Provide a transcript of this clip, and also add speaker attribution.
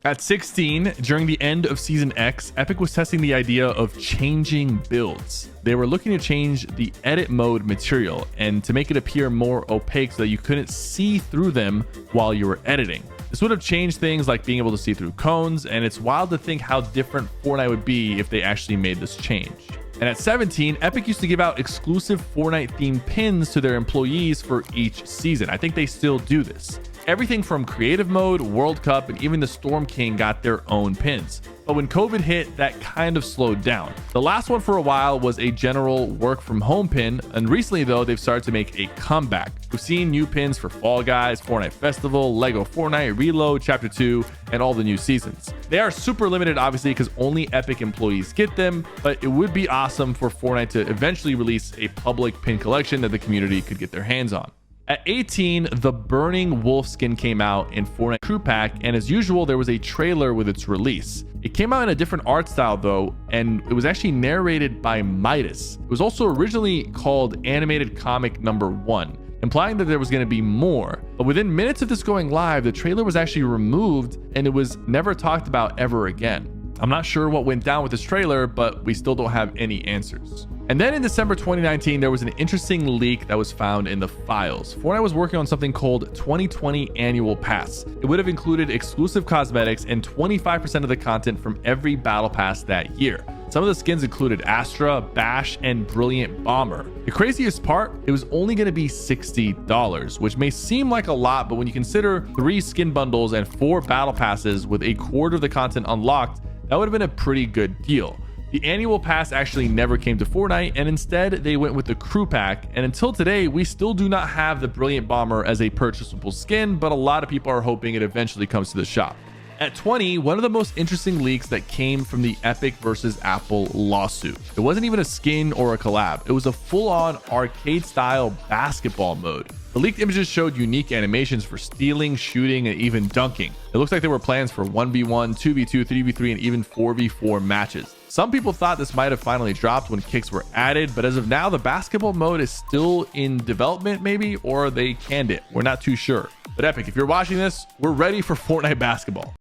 Speaker 1: At 16, during the end of Season X, Epic was testing the idea of changing builds. They were looking to change the edit mode material and to make it appear more opaque so that you couldn't see through them while you were editing. This would have changed things like being able to see through cones, and it's wild to think how different Fortnite would be if they actually made this change. And at 17, Epic used to give out exclusive Fortnite themed pins to their employees for each season. I think they still do this. Everything from creative mode, World Cup, and even the Storm King got their own pins. But when COVID hit, that kind of slowed down. The last one for a while was a general work from home pin, and recently though, they've started to make a comeback. We've seen new pins for Fall Guys, Fortnite Festival, Lego Fortnite, Reload, Chapter 2, and all the new seasons. They are super limited obviously because only Epic employees get them, but it would be awesome for Fortnite to eventually release a public pin collection that the community could get their hands on. At 18, the Burning Wolf skin came out in Fortnite Crew Pack, and as usual, there was a trailer with its release. It came out in a different art style though, and it was actually narrated by Midas. It was also originally called Animated Comic Number 1, implying that there was going to be more. But within minutes of this going live, the trailer was actually removed and it was never talked about ever again. I'm not sure what went down with this trailer, but we still don't have any answers. And then in December 2019, there was an interesting leak that was found in the files. Fortnite was working on something called 2020 Annual Pass. It would have included exclusive cosmetics and 25% of the content from every battle pass that year. Some of the skins included Astra, Bash, and Brilliant Bomber. The craziest part, it was only going to be $60, which may seem like a lot, but when you consider 3 skin bundles and 4 battle passes with a quarter of the content unlocked, that would have been a pretty good deal. The annual pass actually never came to Fortnite, and instead they went with the crew pack, and until today we still do not have the Brilliant Bomber as a purchasable skin, but a lot of people are hoping it eventually comes to the shop. At 20, one of the most interesting leaks that came from the Epic versus Apple lawsuit. It wasn't even a skin or a collab. It was a full-on arcade-style basketball mode. The leaked images showed unique animations for stealing, shooting, and even dunking. It looks like there were plans for 1v1, 2v2, 3v3, and even 4v4 matches. Some people thought this might have finally dropped when kicks were added, but as of now, the basketball mode is still in development maybe, or they canned it. We're not too sure. But Epic, if you're watching this, we're ready for Fortnite basketball.